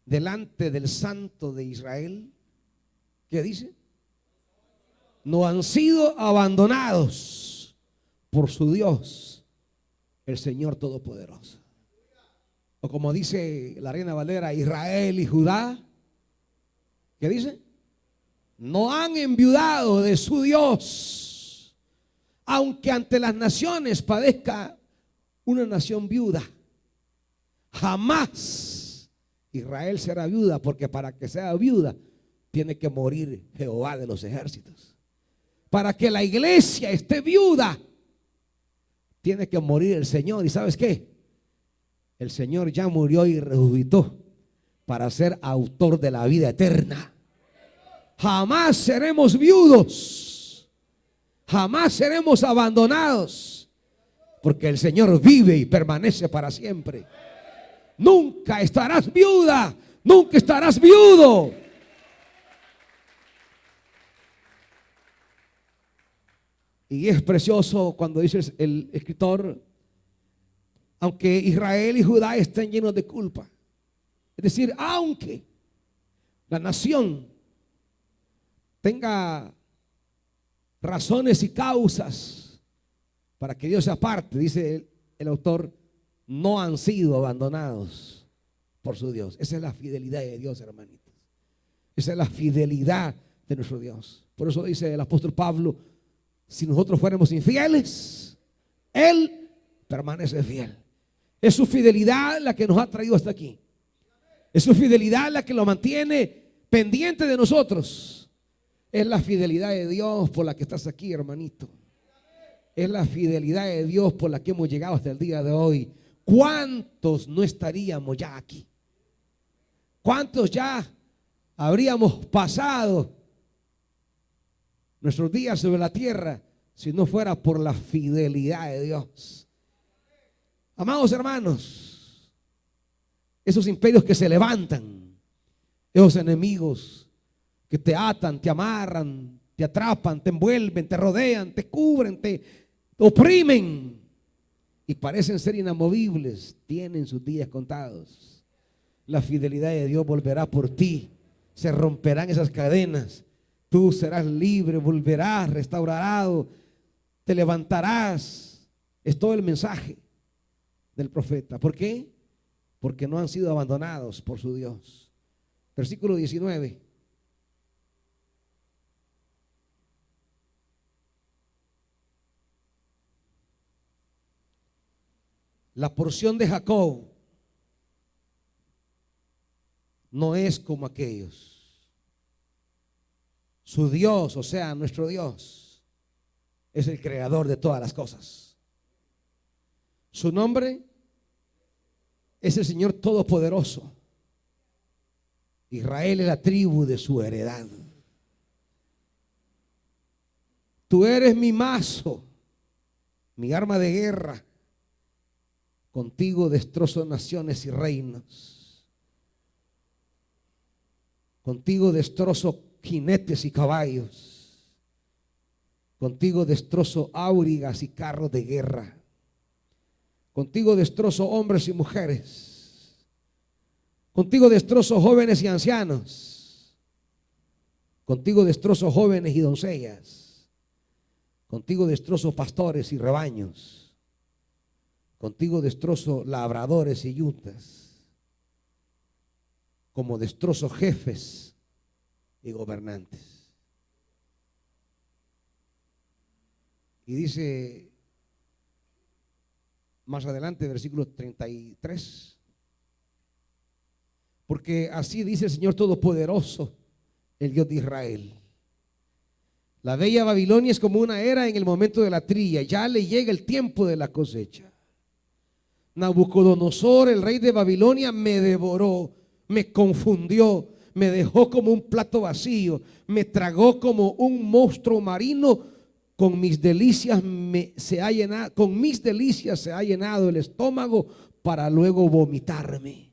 delante del Santo de Israel, ¿qué dice? No han sido abandonados por su Dios, el Señor Todopoderoso. O como dice la Reina Valera, Israel y Judá, ¿qué dice? No han enviudado de su Dios, aunque ante las naciones padezca una nación viuda. Jamás Israel será viuda, porque para que sea viuda tiene que morir Jehová de los ejércitos. Para que la iglesia esté viuda, tiene que morir el Señor. ¿Y sabes qué? El Señor ya murió y resucitó para ser autor de la vida eterna. Jamás seremos viudos, jamás seremos abandonados, porque el Señor vive y permanece para siempre. Nunca estarás viuda, nunca estarás viudo. Y es precioso cuando dice el escritor, aunque Israel y Judá estén llenos de culpa. Es decir, aunque la nación tenga razones y causas para que Dios se aparte, dice el autor, no han sido abandonados por su Dios. Esa es la fidelidad de Dios, hermanitos. Esa es la fidelidad de nuestro Dios. Por eso dice el apóstol Pablo, si nosotros fuéramos infieles, Él permanece fiel. Es su fidelidad la que nos ha traído hasta aquí. Es su fidelidad la que lo mantiene pendiente de nosotros. Es la fidelidad de Dios por la que estás aquí, hermanito. Es la fidelidad de Dios por la que hemos llegado hasta el día de hoy. ¿Cuántos no estaríamos ya aquí? ¿Cuántos ya habríamos pasado nuestros días sobre la tierra si no fuera por la fidelidad de Dios? Amados hermanos, esos imperios que se levantan, esos enemigos que te atan, te amarran, te atrapan, te envuelven, te rodean, te cubren, te oprimen y parecen ser inamovibles, tienen sus días contados. La fidelidad de Dios volverá por ti, se romperán esas cadenas, tú serás libre, volverás restaurado, te levantarás. Es todo el mensaje del profeta. ¿Por qué? Porque no han sido abandonados por su Dios. Versículo 19. La porción de Jacob no es como aquellos. Su Dios, o sea, nuestro Dios, es el creador de todas las cosas. Su nombre es el Señor Todopoderoso. Israel es la tribu de su heredad. Tú eres mi mazo, mi arma de guerra. Contigo destrozo naciones y reinos. Contigo destrozo jinetes y caballos. Contigo destrozo aurigas y carros de guerra. Contigo destrozo hombres y mujeres. Contigo destrozo jóvenes y ancianos. Contigo destrozo jóvenes y doncellas. Contigo destrozo pastores y rebaños. Contigo destrozo labradores y yuntas. Como destrozo jefes y gobernantes. Y dice más adelante, versículo 33. Porque así dice el Señor Todopoderoso, el Dios de Israel. La bella Babilonia es como una era en el momento de la trilla. Ya le llega el tiempo de la cosecha. Nabucodonosor, el rey de Babilonia, me devoró, me confundió, me dejó como un plato vacío, me tragó como un monstruo marino. Con mis delicias se ha llenado el estómago para luego vomitarme.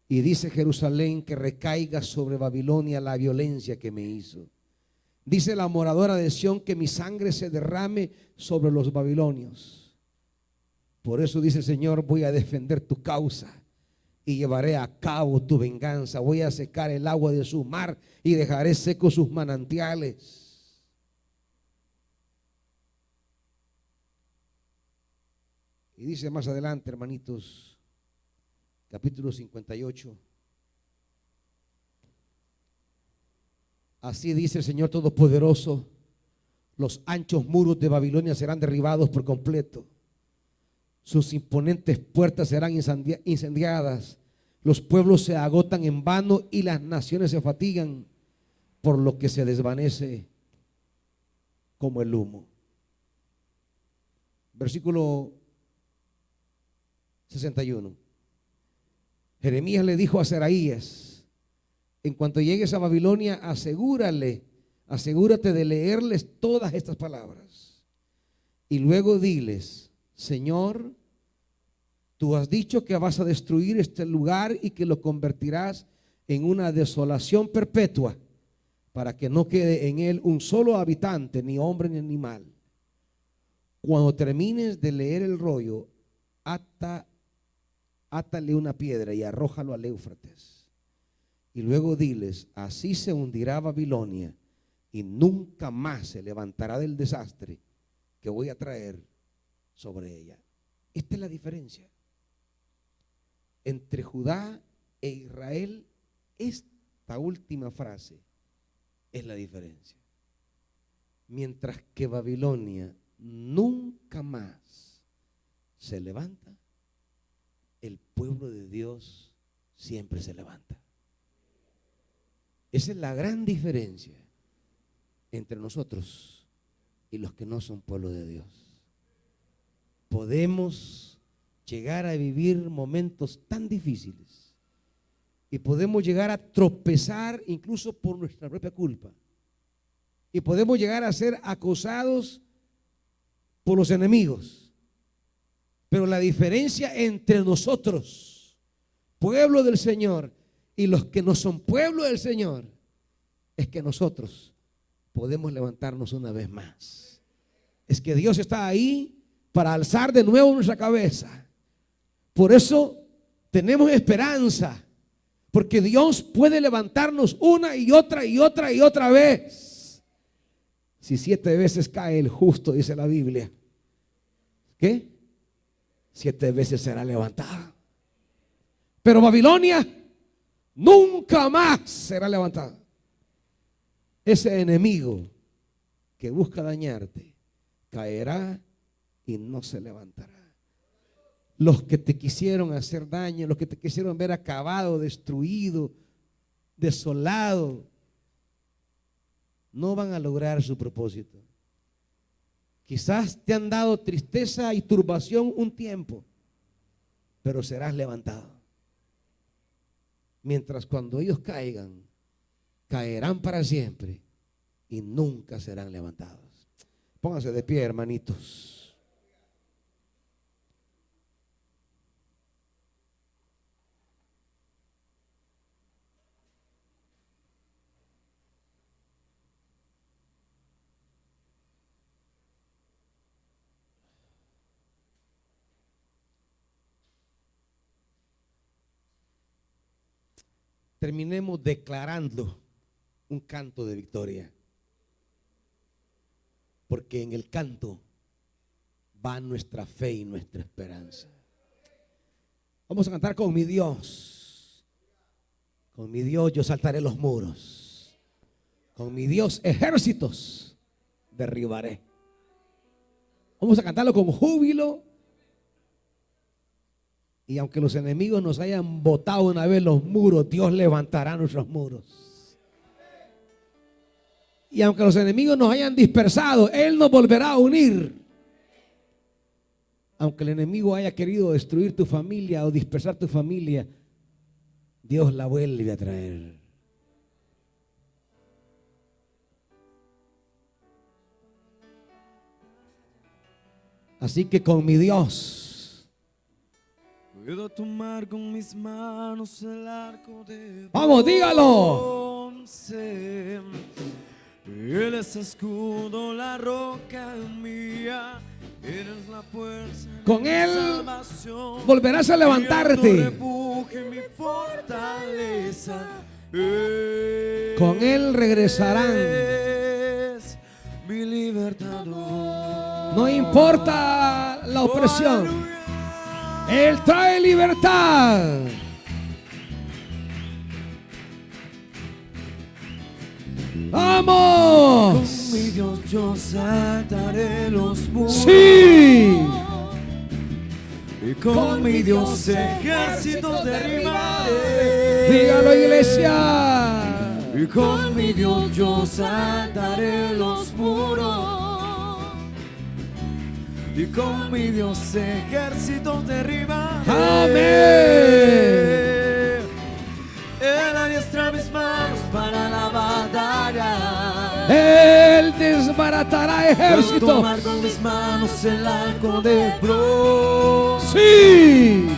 Y dice Jerusalén que recaiga sobre Babilonia la violencia que me hizo. Dice la moradora de Sión que mi sangre se derrame sobre los babilonios. Por eso dice el Señor, voy a defender tu causa y llevaré a cabo tu venganza. Voy a secar el agua de su mar y dejaré secos sus manantiales. Y dice más adelante, hermanitos, capítulo 58. Así dice el Señor Todopoderoso: los anchos muros de Babilonia serán derribados por completo. Sus imponentes puertas serán incendiadas. Los pueblos se agotan en vano y las naciones se fatigan, por lo que se desvanece como el humo. Versículo 61. Jeremías le dijo a Seraías: en cuanto llegues a Babilonia, asegúrate de leerles todas estas palabras. Y luego diles: Señor, tú has dicho que vas a destruir este lugar y que lo convertirás en una desolación perpetua, para que no quede en él un solo habitante, ni hombre ni animal. Cuando termines de leer el rollo, átale una piedra y arrójalo al Éufrates. Y luego diles: así se hundirá Babilonia y nunca más se levantará del desastre que voy a traer sobre ella. Esta es la diferencia entre Judá e Israel. Esta última frase es la diferencia. Mientras que Babilonia nunca más se levanta, el pueblo de Dios siempre se levanta. Esa es la gran diferencia entre nosotros y los que no son pueblo de Dios. Podemos llegar a vivir momentos tan difíciles y podemos llegar a tropezar incluso por nuestra propia culpa, y podemos llegar a ser acosados por los enemigos. Pero la diferencia entre nosotros, pueblo del Señor, y los que no son pueblo del Señor, es que nosotros podemos levantarnos una vez más. Es que Dios está ahí para alzar de nuevo nuestra cabeza. Por eso tenemos esperanza, porque Dios puede levantarnos una y otra y otra y otra vez. Si 7 veces cae el justo, dice la Biblia, ¿qué? 7 veces será levantado. Pero Babilonia nunca más será levantada. Ese enemigo que busca dañarte caerá y no se levantará. Los que te quisieron hacer daño, los que te quisieron ver acabado, destruido, desolado, no van a lograr su propósito. Quizás te han dado tristeza y turbación un tiempo, pero serás levantado. Mientras cuando ellos caigan, caerán para siempre y nunca serán levantados. Pónganse de pie, hermanitos. Terminemos declarando un canto de victoria, porque en el canto va nuestra fe y nuestra esperanza. Vamos a cantar: con mi Dios yo saltaré los muros, con mi Dios ejércitos derribaré. Vamos a cantarlo con júbilo. Y aunque los enemigos nos hayan botado una vez los muros, Dios levantará nuestros muros. Y aunque los enemigos nos hayan dispersado, Él nos volverá a unir. Aunque el enemigo haya querido destruir tu familia o dispersar tu familia, Dios la vuelve a traer. Así que con mi Dios puedo tomar con mis manos el arco de vamos, dígalo. bronce. Él es escudo, la roca mía. Eres la fuerza de Con mi Él salvación. volverás a Mi alto levantarte. refugio y mi fortaleza. Con Él regresarán. Es mi libertador. No importa la opresión. Aleluya. Él trae libertad. ¡Vamos! Con mi Dios yo saltaré los muros. ¡Sí! Y con mi Dios ejércitos derribaré. Dígalo, iglesia. Y con mi Dios yo saltaré los muros. Y con mi Dios ejércitos derribaré. Amén. Él adiestra mis manos para la batalla. Él desbaratará Puedo ejércitos. tomar con mis manos el arco de bronce. Sí.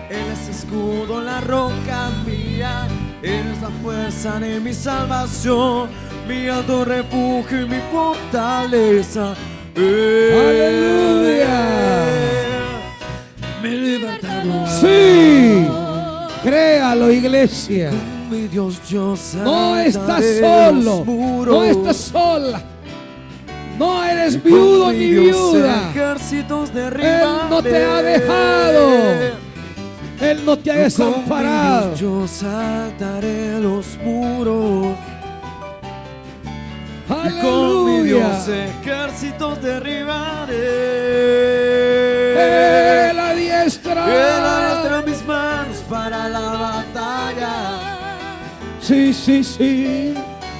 Él es escudo, la roca mía. Él es la fuerza de mi salvación, mi alto refugio y mi fortaleza. Aleluya. Mi libertador. Sí. Créalo, iglesia. Con mi Dios yo No estás saltaré solo. los muros. No estás sola. No eres Con viudo mi ni Dios viuda. ejércitos Él no te ha dejado. Él no te ha desamparado. Con mi Dios yo saltaré los muros. Y con mi Dios Aleluya. ejércitos derribaré. Él adiestra. Él adiestra mis manos para la batalla. Sí, sí, sí.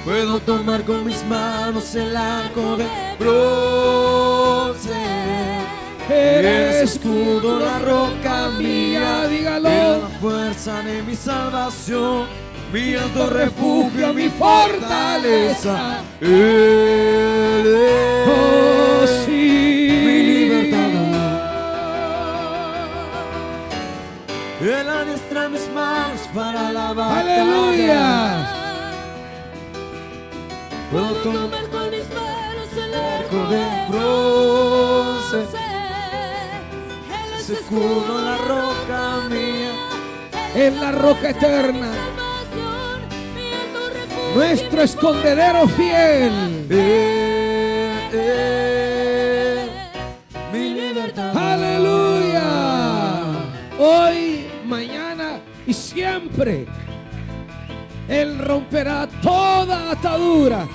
Puedo tomar con mis manos el arco de bronce. Eres Eres escudo, la roca mía. dígalo. Eres la fuerza de mi salvación, mi alto refugio, mi fortaleza. Él es Oh, sí. mi libertador. Él adiestra mis manos para la batalla. Aleluya. Puedo tomar con mis manos el arco de bronce. Ese escudo, la roca mía. Es la roca eterna. Nuestro escondedero fiel. Mi libertad. Aleluya. Hoy, mañana y siempre. Él romperá toda atadura.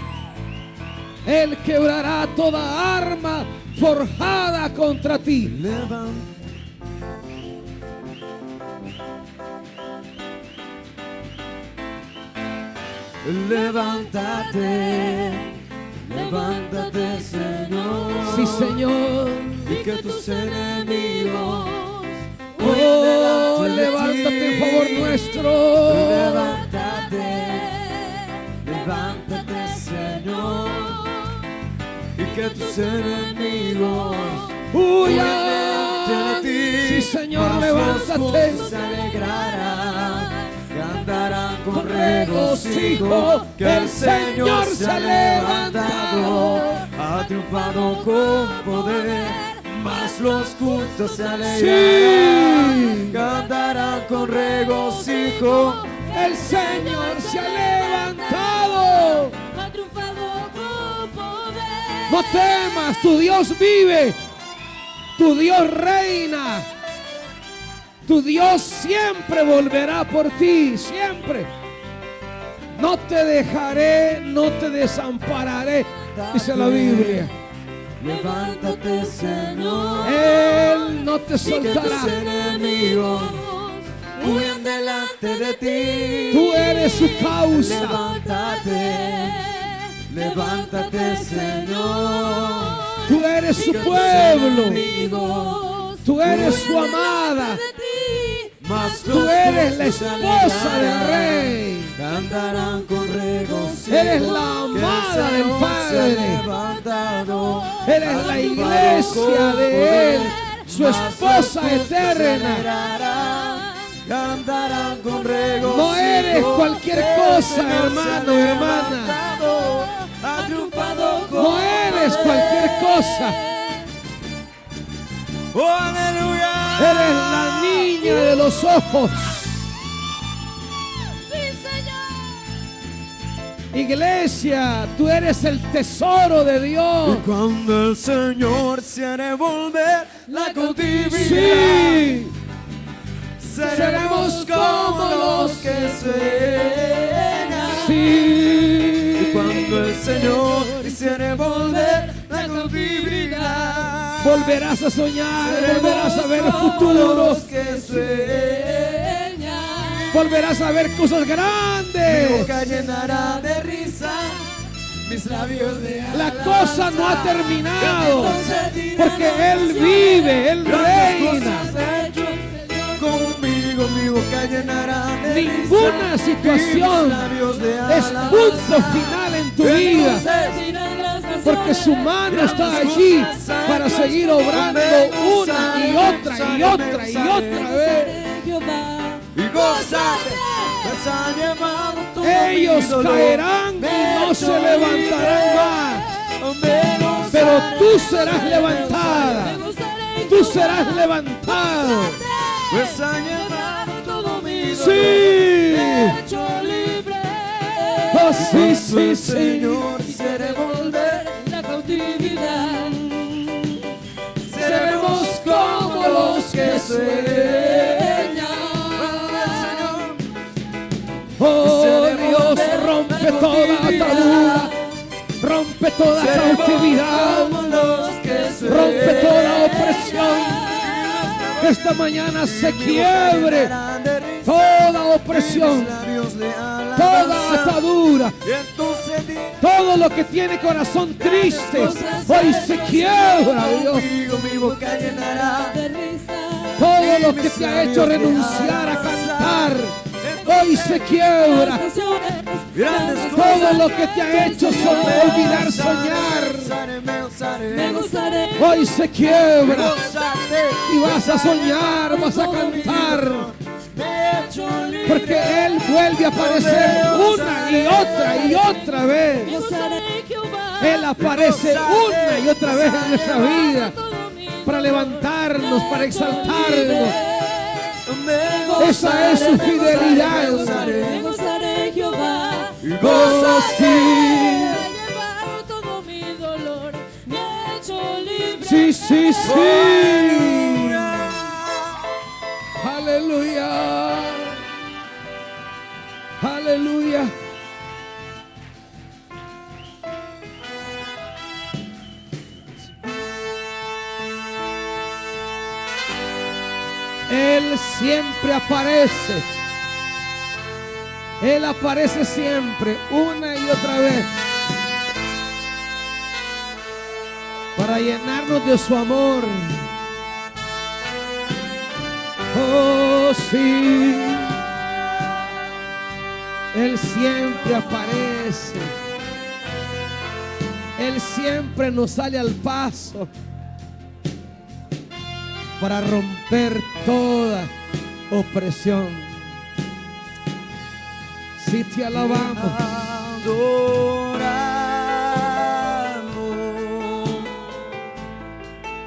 Él quebrará toda arma forjada contra ti. Levántate, levántate, Señor. Sí, Señor. Y que tus enemigos Oh, levántate en favor nuestro. Levántate, levántate, Señor. Y que tus enemigos Huyan. de ti. Sí, Señor, Mas levántate. los justos se alegrarán, cantarán con regocijo, regocijo, que el Señor se ha levantado, ha triunfado con poder, mas los justos se alegrarán, Sí. cantarán con regocijo. El Señor se ha levantado. Ha triunfado con poder. No temas, tu Dios vive. Tu Dios reina. Tu Dios siempre volverá por ti, siempre. No te dejaré, no te desampararé, dice la Biblia. Levántate, Señor, Él no te y que tus soltará. enemigos huyan delante de ti. Tú eres su causa. Levántate, levántate, Señor. Tú eres Y su que tus pueblo. enemigos Tú eres su amada. mas Tú los eres la justos se esposa del alegrarán, rey. cantarán con regocijo. Eres la que el amada del Señor se ha Padre. levantado, Eres ha la triunfado iglesia con de poder, Él, su mas esposa los justos se eterna. alegrarán, cantarán con regocijo. No eres cualquier que el cosa, Señor se ha hermano, hermana. levantado, ha como No eres cualquier cosa. Oh, aleluya. Eres la niña de los ojos. Sí, Señor. Iglesia, tú eres el tesoro de Dios. Y cuando el Señor se hará volver la cautividad, Sí. seremos como los que sueñan. Sí. Y cuando el Señor hiciere volver la cautividad, Volverás a soñar, volverás a ver el como futuro, los que sueñan. volverás a ver cosas Mi grandes. boca llenará de risa, mis labios de La cosa no ha alabanza. terminado, Entonces dirán porque las Él naciones, vive, Él grandes reina. cosas ha hecho el Señor conmigo, mi boca llenará de Ninguna risa, situación mis labios de es alabanza. punto final en tu vida, Entonces Dirán las naciones, porque su mano está allí para seguir obrando una y otra y otra y otra vez. Jehová. y gozate, pues ha llevado todo Ellos mi dolor. caerán y no se levantarán más, pero tú serás levantada, tú serás levantado. Pues ha llevado todo mi dolor. Sí. Hecho libre. Oh, sí, Cuando sí, el sí. Señor hiciere volver, La cautividad. seremos como los que sueñan. Oh Dios, rompe toda atadura, rompe toda cautividad, rompe toda opresión. Que esta mañana se quiebre toda opresión, toda atadura, todo lo que tiene corazón triste, hoy se quiebra, Dios. Mi boca llenará De risa. Todo lo que te ha hecho renunciar a cantar, hoy se quiebra. grandes Todo lo que te ha hecho olvidar soñar, Me gozaré. hoy se quiebra. Y vas a soñar, vas a cantar, porque Él vuelve a aparecer una y otra vez. Gozaré, Jehová. Él aparece una y otra vez en nuestra vida para levantarnos, para exaltarnos. Esa es su fidelidad. Me gozaré, Jehová. Oh, sí. Me ha llevado todo mi dolor. Me ha hecho libre. Sí, sí, sí. Aleluya. Aleluya. Él siempre aparece. Él aparece siempre, una y otra vez, para llenarnos de su amor. Oh, sí. Él siempre aparece. Él siempre nos sale al paso para romper toda opresión. Si te alabamos, Adoramos.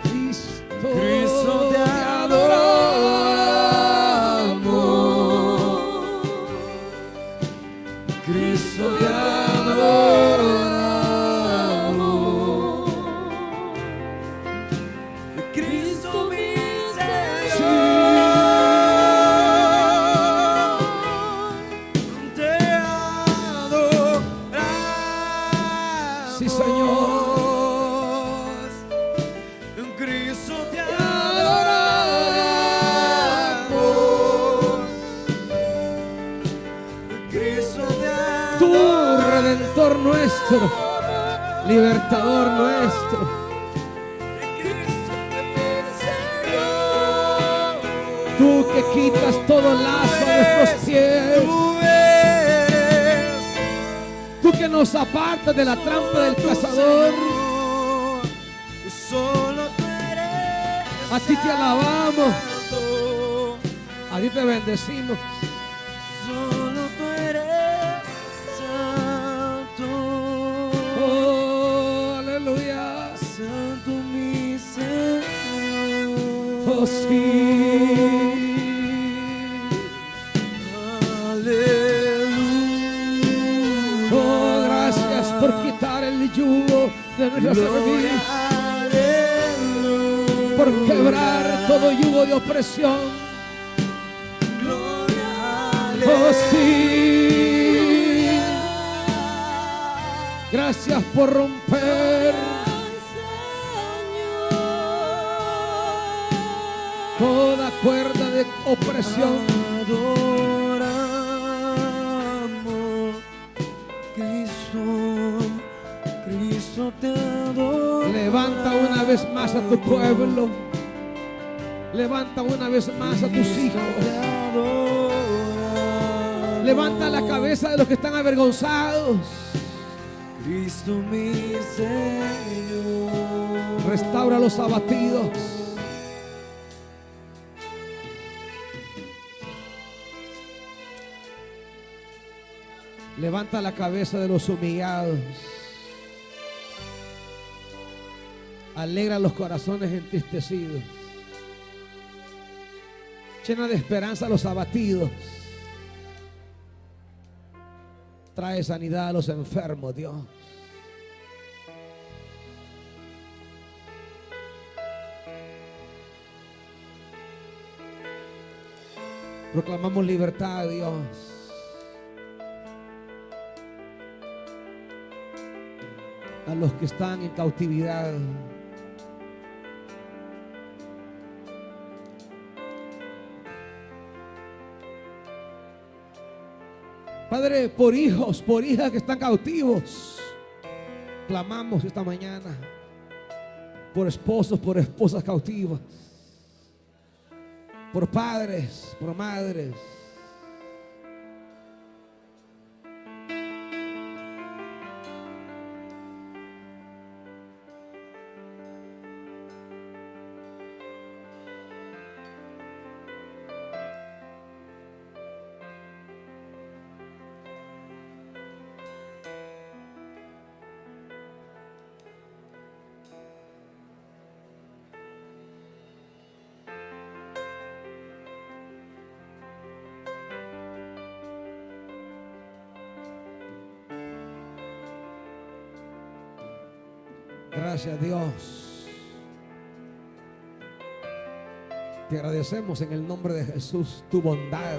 Cristo, Cristo te adoramos. Cristo te adoramos. Cristo mi Señor. Te adoramos. Sí, Señor. Cristo te adoramos. Cristo te adoramos. Tú, Redentor nuestro, Libertador nuestro. Cristo mi Señor. Tú que quitas todo lazo de nuestros pies. Tú eres Tú que nos apartas de la trampa del cazador. Solo tú eres. A ti te alabamos, santo. a ti te bendecimos. Solo tú eres santo. Oh, Señor. Oh sí. Aleluya. Oh, gracias por quitar el yugo de nuestra servicio, Aleluya. por quebrar todo yugo de opresión. Oh sí. Gracias por romper toda cuerda de opresión. Adoramos, Cristo, Cristo te adoro. Levanta una vez más a tu pueblo. Levanta una vez más a tus hijos. Levanta la cabeza de los que están avergonzados. Cristo mi Señor. Restaura a los abatidos. Levanta la cabeza de los humillados. Alegra los corazones entristecidos. Llena de esperanza a los abatidos. Trae sanidad a los enfermos, Dios. Proclamamos libertad, Dios. A los que están en cautividad. Padre, por hijos, por hijas que están cautivos, clamamos esta mañana. Por esposos, por esposas cautivas, por padres, por madres. Gracias, Dios. Te agradecemos en el nombre de Jesús tu bondad,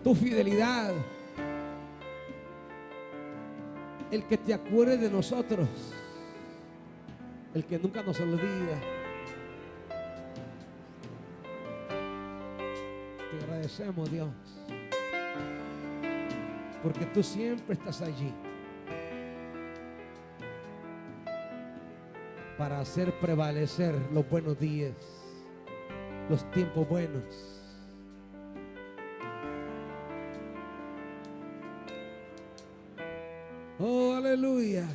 tu fidelidad, el que te acuerdes de nosotros, el que nunca nos olvida. Te agradecemos, Dios, porque tú siempre estás allí para hacer prevalecer los buenos días, los tiempos buenos. Oh, aleluya.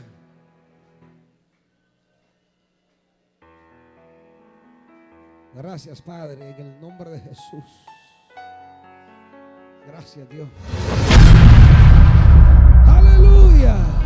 Gracias, Padre, en el nombre de Jesús. Gracias, Dios. Aleluya.